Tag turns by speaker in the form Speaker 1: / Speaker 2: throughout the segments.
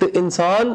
Speaker 1: ਤੇ ਇਨਸਾਨ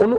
Speaker 1: ਉਹਨੂੰ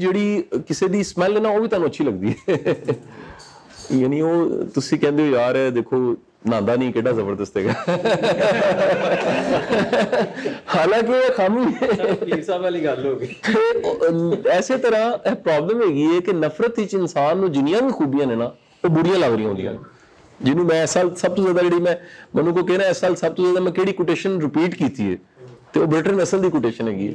Speaker 1: ਜਿਹੜੀ ਕਿਸੇ ਦੀ ਸਮੈਲ ਹੈ ਨਾ ਉਹ ਵੀ ਤੁਹਾਨੂੰ ਅੱਛੀ ਲੱਗਦੀ ਹੈ, ਯਾਨੀ ਉਹ ਤੁਸੀਂ ਕਹਿੰਦੇ ਹੋ ਯਾਰ ਇਹ ਦੇਖੋ ਨਹਾਂਦਾ ਨਹੀਂ ਕਿਹੜਾ ਜ਼ਬਰਦਸਤ ਹੈਗਾ, ਹਾਲਾਂਕਿ ਇਹ ਖਾਮੀ ਪੀਰ ਸਾਹਿਬ ਵਾਲੀ ਗੱਲ ਹੋ ਗਈ। ਐਸੇ ਤਰ੍ਹਾਂ ਇਹ ਪ੍ਰੋਬਲਮ ਹੈਗੀ ਹੈ ਕਿ ਨਫ਼ਰਤ ਵਿੱਚ ਇਨਸਾਨ ਨੂੰ ਜਿੰਨੀਆਂ ਵੀ ਖੂਬੀਆਂ ਨੇ ਨਾ ਉਹ ਬੁਰੀਆਂ ਲੱਗ ਰਹੀਆਂ ਹੁੰਦੀਆਂ, ਜਿਹਨੂੰ ਮੈਂ ਇਸ ਸਾਲ ਸਭ ਤੋਂ ਜ਼ਿਆਦਾ ਜਿਹੜੀ ਮੈਂ ਮੈਨੂੰ ਕੋ ਕਹਿਣਾ ਇਸ ਸਾਲ ਸਭ ਤੋਂ ਜ਼ਿਆਦਾ ਮੈਂ ਕਿਹੜੀ ਕੋਟੇਸ਼ਨ ਰਿਪੀਟ ਕੀਤੀ ਹੈ ਤੇ ਉਹ ਬ੍ਰਿਟਨ ਨਸਲ ਦੀ ਕੋਟੇਸ਼ਨ ਹੈਗੀ ਹੈ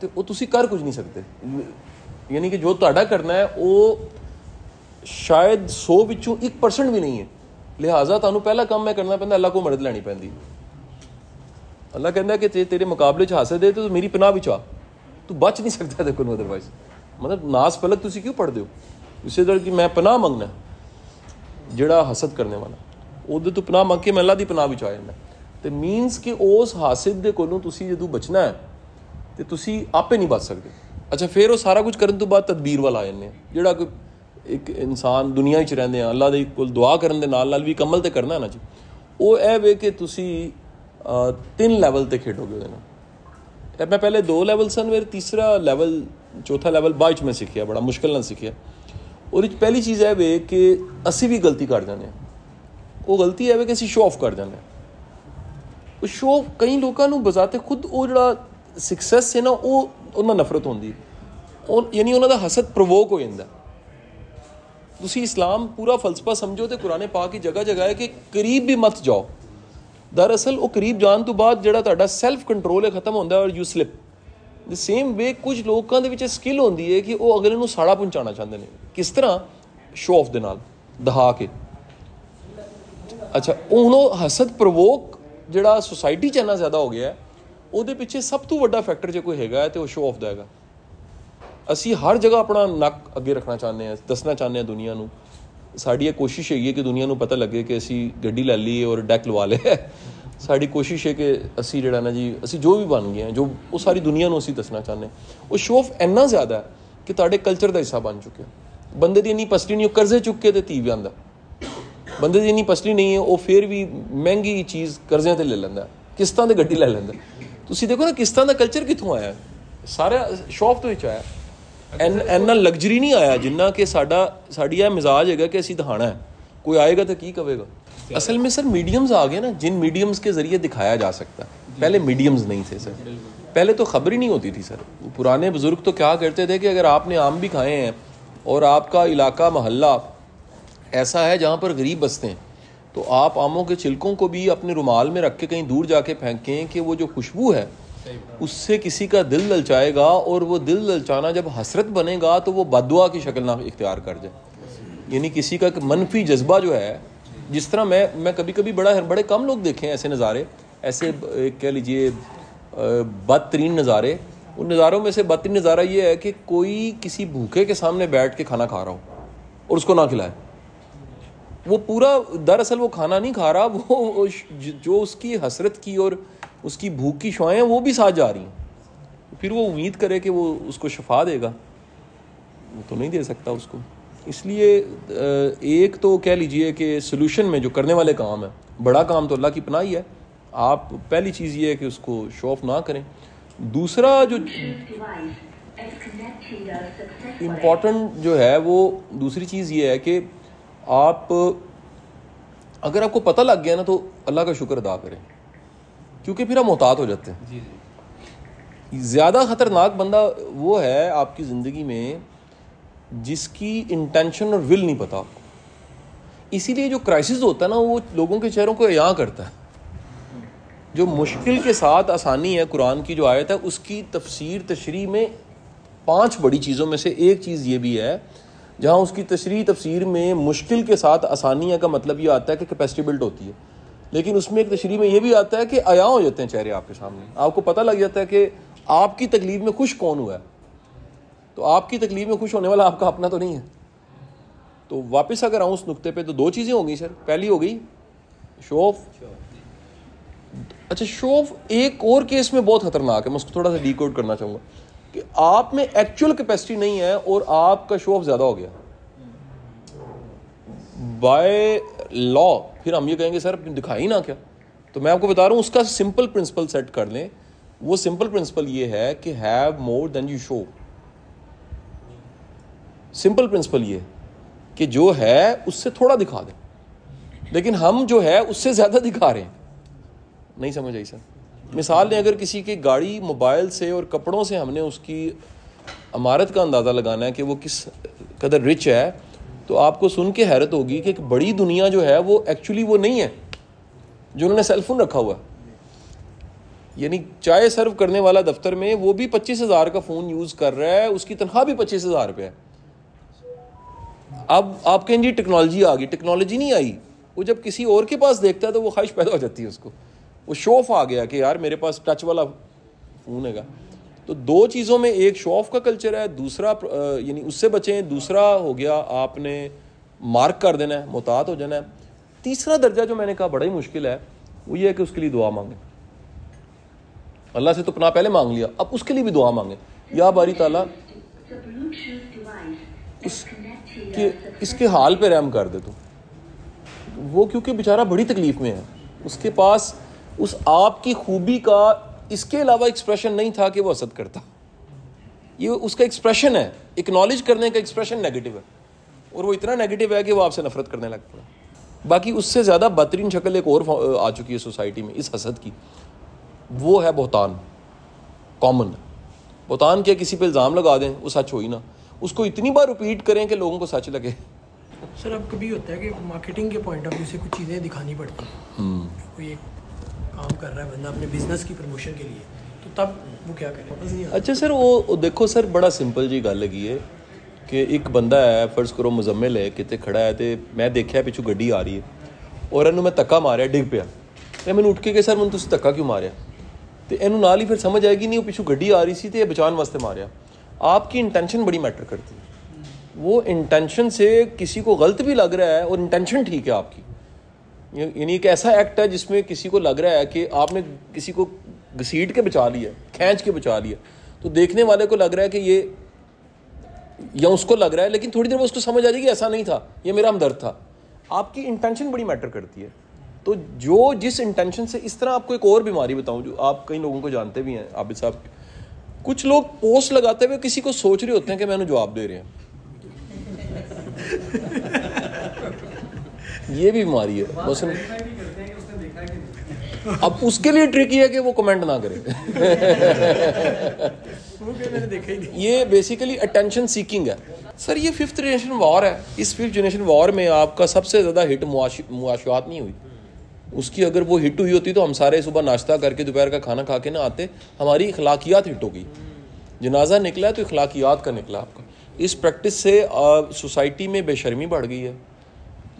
Speaker 1: تو وہ تسی کر کچھ نہیں سکتے. یعنی کہ جو تہاڈا کرنا ہے وہ شاید 100 وچوں 1% بھی نہیں ہے. لہٰذا تانوں پہلا کام میں کرنا پیندا, اللہ کو مدد لینی پیندی. اللہ کہندا ہے کہ تیرے مقابلے چ حاسد ہے تو میری پناہ وچ آ, تو بچ نہیں سکتا تے کوئی ادروائز. مطلب ناس پلک تسی کیوں پڑھ دے ہو؟ اسی طرح کہ میں پناہ منگنا جڑا حسد کرنے والا, وہ تو پناہ منگ کے میں اللہ دی پناہ وچ آ جانا. تے مینس کہ اس حاسد دے کولوں تسی جدوں بچنا ہے تے تسی آپے نہیں بچ سکتے. اچھا پھر وہ سارا کچھ کرن تو بعد تدبیر والا آ جانے, جڑا کوئی ایک انسان دنیا وچ رہندے ہیں اللہ دے کول دعا کرن دے نال بھی عمل تے کرنا ہے نا جی. وہ اے وے کہ تسی 3 لیول تے کھیڈو گے. میں پہلے 2 لیول سن, پھر تیسرا لیول چوتھا لیول بعد میں سیکھیا, بڑا مشکل نال سیکھیا. اور پہلی چیز ہے وے کہ اسی بھی غلطی کر جانے ہیں. وہ غلطی ہے وے کہ اسی شو آف کر جانے ہیں. وہ شو آف کئی لوگوں کو بذات خود وہ جڑا سکسیس ہے نا وہ انہاں نفرت ہوندی, یعنی انہاں دا حسد پرووک ہو جاندا. تسی اسلام پورا فلسفہ سمجھو تو قرآن پاک کی جگہ جگہ ہے کہ قریب بھی مت جاؤ. دراصل وہ قریب جان تو بعد جڑا تہاڈا سیلف کنٹرول ہے ختم ہوندا ہے اور you slip. The same way کچھ لوگوں دے وچ سکل ہوندی ہے کہ وہ اگلے نوں ساڑا پہنچانا چاہندے نے. کس طرح؟ شو آف دے نال, دہا کے. اچھا ہن حسد پرووک جڑا سوسائٹی چ اتنا زیادہ ہو گیا ہے, وہ دے پیچھے سب تو بڑا فیکٹر جو کوئی ہے تو وہ شو آف دا ہے. اسی ہر جگہ اپنا نک اگے رکھنا چاہتے ہیں, دسنا چاہتے ہیں دنیا نو. ساری یہ کوشش ہے کہ دنیا نو پتہ لگے کہ اسی گڈی لے لی اور ڈیک لوا لے. ساری کوشش ہے کہ اسی جڑا نا جی اسی جو بھی بن گئے ہیں جو وہ ساری دنیا نو اسی دسنا چاہتے ہیں. وہ شو آف اینا زیادہ ہے کہ تہاڈے کلچر دا حصہ بن چکے. بندے دی انی پسلی نہیں, قرضے چک کے تے تی بھی آندا. بندے دی انی پسلی نہیں ہے وہ پھر بھی مہنگی چیز قرضے تے لے لیندا, قسطاں تے گڈی لے لیندا. تسی دیکھو نا قسطاں دا کلچر کتھوں آیا ہے, سارا شو آف تو وچ آیا. اینا لگژری نہیں آیا جنہ کہ ساڈی یہ مزاج ہے کہ اسی دکھانا ہے. کوئی آئے گا تو کی کہے گا. اصل میں سر میڈیمز آ گئے نا جن میڈیمز کے ذریعے دکھایا جا سکتا ہے. پہلے میڈیمز نہیں تھے سر, پہلے تو خبر ہی نہیں ہوتی تھی سر. پرانے بزرگ تو کیا کرتے تھے کہ اگر آپ نے آم بھی کھائے ہیں اور آپ کا علاقہ محلہ ایسا ہے جہاں پر غریب بستے ہیں تو آپ آموں کے چھلکوں کو بھی اپنے رومال میں رکھ کے کہیں دور جا کے پھینکیں کہ وہ جو خوشبو ہے اس سے کسی کا دل للچائے گا, اور وہ دل للچانا جب حسرت بنے گا تو وہ بددعا کی شکل نہ اختیار کر جائے. یعنی کسی کا منفی جذبہ جو ہے, جس طرح میں کبھی کبھی بڑے کم لوگ دیکھے ہیں ایسے نظارے, ایسے کہہ لیجئے بدترین نظارے. ان نظاروں میں سے بدترین نظارہ یہ ہے کہ کوئی کسی بھوکے کے سامنے بیٹھ کے کھانا کھا رہا ہو اور اس کو نہ کھلائے. وہ پورا دراصل وہ کھانا نہیں کھا رہا, وہ جو اس کی حسرت کی اور اس کی بھوک کی شعائیں وہ بھی ساتھ جا رہی ہیں. پھر وہ امید کرے کہ وہ اس کو شفا دے گا, وہ تو نہیں دے سکتا اس کو. اس لیے ایک تو کہہ لیجئے کہ سلوشن میں جو کرنے والے کام ہیں, بڑا کام تو اللہ کی پناہ ہی ہے. آپ پہلی چیز یہ ہے کہ اس کو شو آف نہ کریں. دوسرا جو امپورٹنٹ جو ہے وہ دوسری چیز یہ ہے کہ آپ اگر آپ کو پتہ لگ گیا نا تو اللہ کا شکر ادا کریں, کیونکہ پھر ہم محتاط ہو جاتے ہیں. زیادہ خطرناک بندہ وہ ہے آپ کی زندگی میں جس کی انٹینشن اور ول نہیں پتا آپ کو. اسی لیے جو کرائسس ہوتا ہے نا وہ لوگوں کے چہروں کو عیاں کرتا ہے. جو مشکل کے ساتھ آسانی ہے قرآن کی جو آیت ہے اس کی تفسیر تشریح میں 5 بڑی چیزوں میں سے ایک چیز یہ بھی ہے جہاں اس کی تفسیر میں مشکل کے ساتھ آسانی ہے کا مطلب یہ آتا ہے کہ کیپیسٹی بلڈ ہوتی ہے, لیکن اس میں ایک تشریح میں یہ بھی آتا ہے کہ عیاں ہو جاتے ہیں چہرے آپ کے سامنے. آپ کو پتہ لگ جاتا ہے کہ آپ کی تکلیف میں خوش کون ہوا ہے. تو آپ کی تکلیف میں خوش ہونے والا آپ کا اپنا تو نہیں ہے. تو واپس اگر آؤں اس نقطے پہ تو 2 چیزیں ہوں گی سر. پہلی ہو گئی شو آف. اچھا شو آف ایک اور کیس میں بہت خطرناک ہے, میں اس کو تھوڑا سا ڈیکوڈ کرنا چاہوں گا کہ آپ میں ایکچوئل کیپیسٹی نہیں ہے اور آپ کا شو آف زیادہ ہو گیا بائی لا. پھر ہم یہ کہیں گے سر دکھائی نہ کیا. تو میں آپ کو بتا رہا ہوں اس کا سمپل پرنسپل سیٹ کر لیں. وہ سمپل پرنسپل یہ ہے کہ have more than you show. Simple principle یہ کہ جو ہے اس سے تھوڑا دکھا دیں, لیکن ہم جو ہے اس سے زیادہ دکھا رہے ہیں. نہیں سمجھ آئی سر؟ مثال لیں, اگر کسی کی گاڑی موبائل سے اور کپڑوں سے ہم نے اس کی عمارت کا اندازہ لگانا ہے کہ وہ کس قدر رچ ہے, تو آپ کو سن کے حیرت ہوگی کہ ایک بڑی دنیا جو ہے وہ ایکچولی وہ نہیں ہے جو انہوں نے سیل فون رکھا ہوا ہے. یعنی چائے سرو کرنے والا دفتر میں وہ بھی 25,000 کا فون یوز کر رہا ہے, اس کی تنخواہ بھی 25,000 روپے ہے. اب آپ کہیں جی ٹیکنالوجی آ گئی, ٹیکنالوجی نہیں آئی. وہ جب کسی اور کے پاس دیکھتا ہے تو وہ خواہش پیدا ہو جاتی ہے اس کو, وہ شو آف آ گیا کہ یار میرے پاس ٹچ والا فون ہے گا. تو دو چیزوں میں, ایک شو آف کا کلچر ہے, دوسرا یعنی اس سے بچیں, دوسرا ہو گیا آپ نے مارک کر دینا ہے, محتاط ہو جانا ہے. تیسرا درجہ جو میں نے کہا بڑا ہی مشکل ہے, وہ یہ ہے کہ اس کے لیے دعا مانگیں. اللہ سے تو پناہ پہلے مانگ لیا, اب اس کے لیے بھی دعا مانگیں, یا باری تعالیٰ اس کے حال پہ رحم کر دے. تو وہ کیونکہ بیچارہ بڑی تکلیف میں ہے, اس کے پاس اس آپ کی خوبی کا اس کے علاوہ ایکسپریشن نہیں تھا کہ وہ حسد کرتا. یہ اس کا ایکسپریشن ہے, اکنالج کرنے کا ایکسپریشن نیگیٹو ہے, اور وہ اتنا نیگیٹو ہے کہ وہ آپ سے نفرت کرنے لگتا ہے. باقی اس سے زیادہ بدترین شکل ایک اور آ چکی ہے سوسائٹی میں اس حسد کی, وہ ہے بہتان. کامن بہتان کیا, کسی پہ الزام لگا دیں, وہ سچ ہو ہی نہ, اس کو اتنی بار ریپیٹ کریں کہ لوگوں کو سچ لگے.
Speaker 2: سر اب کبھی ہوتا ہے کہ مارکیٹنگ کے پوائنٹ آف ویو سے کچھ چیزیں دکھانی پڑتی ہیں, کوئی ایک کام کر رہا ہے بندہ اپنے بزنس کی پروموشن کے لیے, تو تب وہ کیا کرے؟
Speaker 1: اچھا سر, وہ دیکھو سر, بڑا سمپل جی گل لگی ہے کہ ایک بندہ ہے, فرض کرو مزمل ہے, کتے کھڑا ہے, تو میں دیکھا پچھو گڈی آ رہی ہے اور اینوں میں تکا ماریا, ڈگ پیا, تو میں اٹھ کے کہ سر میں تسی تکا کیوں ماریا, تو اینوں نال ہی پھر سمجھ آئے گی نہیں وہ پچھو گڈی آ رہی سی تو یہ بچان واسطے ماریا. آپ کی انٹینشن بڑی میٹر کرتی ہے. وہ انٹینشن سے کسی کو غلط بھی لگ رہا ہے اور انٹینشن ٹھیک ہے آپ کی, یعنی ایک ایسا ایکٹ ہے جس میں کسی کو لگ رہا ہے کہ آپ نے کسی کو گھسیٹ کے بچا لیا, کھینچ کے بچا لیا, تو دیکھنے والے کو لگ رہا ہے کہ یہ, یا اس کو لگ رہا ہے, لیکن تھوڑی دیر میں اس کو سمجھ آ جائے گی ایسا نہیں تھا, یہ میرا ہمدرد تھا. آپ کی انٹینشن بڑی میٹر کرتی ہے. تو جو جس انٹینشن سے, اس طرح آپ کو ایک اور بیماری بتاؤں جو آپ کئی لوگوں کو جانتے بھی ہیں, عابد صاحب, کچھ لوگ پوسٹ لگاتے ہوئے کسی کو سوچ رہے ہوتے ہیں کہ میں انہیں جواب دے رہے ہیں. یہ بھی بیماری ہے. اب اس کے لیے ٹرک یہ ہے کہ وہ کمنٹ نہ کرے. یہ بیسیکلی اٹینشن سیکنگ ہے. سر یہ 5th جنریشن وار ہے. اس 5th جنریشن وار میں آپ کا سب سے زیادہ ہٹ معاشیات نہیں ہوئی. اس کی اگر وہ ہٹ ہوئی ہوتی تو ہم سارے صبح ناشتہ کر کے دوپہر کا کھانا کھا کے نہ آتے. ہماری اخلاقیات ہٹ ہو گئی. جنازہ نکلا ہے تو اخلاقیات کا نکلا آپ کا. اس پریکٹس سے سوسائٹی میں بے شرمی بڑھ گئی ہے.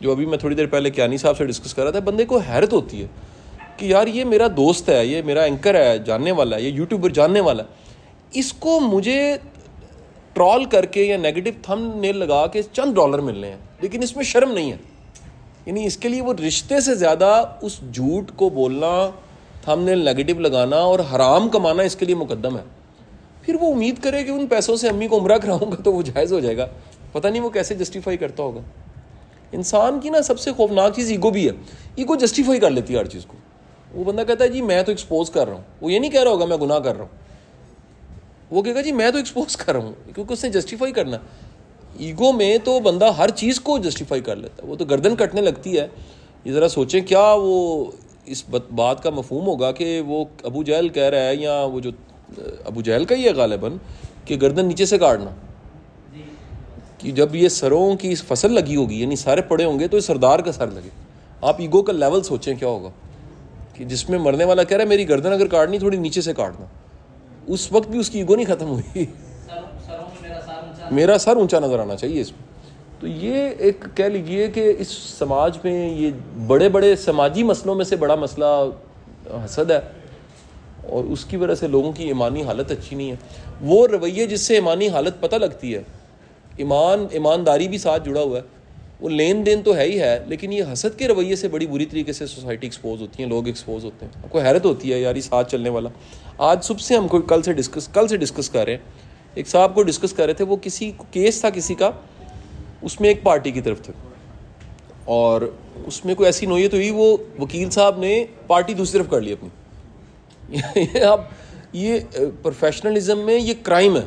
Speaker 1: جو ابھی میں تھوڑی دیر پہلے کیانی صاحب سے ڈسکس کر رہا تھا, بندے کو حیرت ہوتی ہے کہ یار یہ میرا دوست ہے, یہ میرا اینکر ہے جاننے والا ہے, یہ یوٹیوبر جاننے والا ہے, اس کو مجھے ٹرول کر کے یا نیگیٹو تھم نیل لگا کے چند ڈالر ملنے ہیں, لیکن اس میں شرم نہیں ہے. یعنی اس کے لیے وہ رشتے سے زیادہ اس جھوٹ کو بولنا, تھم نیل نیگیٹو لگانا اور حرام کمانا اس کے لیے مقدم ہے. پھر وہ امید کرے کہ ان پیسوں سے امی کو عمرہ کراؤں گا تو وہ جائز ہو جائے گا. پتہ نہیں وہ کیسے جسٹیفائی کرتا ہوگا. انسان کی نا سب سے خوفناک چیز ایگو بھی ہے. ایگو جسٹیفائی کر لیتی ہے ہر چیز کو. وہ بندہ کہتا ہے جی میں تو ایکسپوز کر رہا ہوں, وہ یہ نہیں کہہ رہا ہوگا میں گناہ کر رہا ہوں, وہ کہے گا جی میں تو ایکسپوز کر رہا ہوں, کیونکہ اس نے جسٹیفائی کرنا. ایگو میں تو بندہ ہر چیز کو جسٹیفائی کر لیتا ہے, وہ تو گردن کٹنے لگتی ہے. یہ ذرا سوچیں کیا وہ اس بات کا مفہوم ہوگا کہ وہ ابو جہل کہہ رہا ہے, یا وہ جو ابو جہل کا ہی ہے غالباً, کہ گردن نیچے سے کاٹنا, کہ جب یہ سروں کی فصل لگی ہوگی یعنی سارے پڑے ہوں گے تو یہ سردار کا سر لگے. آپ ایگو کا لیول سوچیں کیا ہوگا, کہ جس میں مرنے والا کہہ رہا ہے میری گردن اگر کاٹنی تھوڑی نیچے سے کاٹنا. اس وقت بھی اس کی ایگو نہیں ختم ہوئی, میرا سر اونچا نظر آنا چاہیے اس میں. تو یہ ایک کہہ لیجئے کہ اس سماج میں یہ بڑے بڑے سماجی مسئلوں میں سے بڑا مسئلہ حسد ہے, اور اس کی وجہ سے لوگوں کی ایمانی حالت اچھی نہیں ہے. وہ رویے جس سے ایمانی حالت پتہ لگتی ہے, ایمانداری بھی ساتھ جڑا ہوا ہے, وہ لین دین تو ہے ہی ہے, لیکن یہ حسد کے رویے سے بڑی بری طریقے سے سوسائٹی ایکسپوز ہوتی ہیں, لوگ ایکسپوز ہوتے ہیں. آپ کو حیرت ہوتی ہے یار یہ ساتھ چلنے والا. آج صبح سے ہم کو کل سے ڈسکس کر رہے ہیں, ایک صاحب کو ڈسکس کر رہے تھے, وہ کسی کیس تھا کسی کا, اس میں ایک پارٹی کی طرف تھے, اور اس میں کوئی ایسی نوعیت ہوئی, وہ وکیل صاحب نے پارٹی دوسری طرف کر لی اپنی. اب یہ پروفیشنلزم میں یہ کرائم ہے,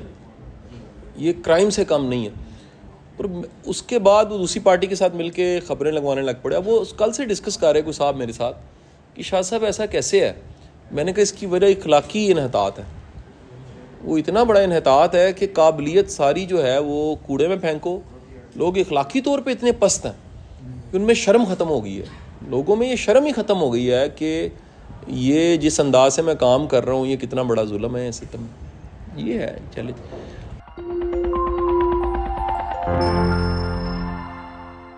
Speaker 1: یہ کرائم سے کم نہیں ہے. اور اس کے بعد وہ دوسری پارٹی کے ساتھ مل کے خبریں لگوانے لگ پڑے. اب وہ کل سے ڈسکس کر رہے کوئی صاحب میرے ساتھ کہ شاہ صاحب ایسا کیسے ہے. میں نے کہا اس کی وجہ اخلاقی انحطاط ہے. وہ اتنا بڑا انحطاط ہے کہ قابلیت ساری جو ہے وہ کوڑے میں پھینکو. لوگ اخلاقی طور پہ اتنے پست ہیں کہ ان میں شرم ختم ہو گئی ہے. لوگوں میں یہ شرم ہی ختم ہو گئی ہے کہ یہ جس انداز سے میں کام کر رہا ہوں یہ کتنا بڑا ظلم ہے ستم. یہ ہے چلے.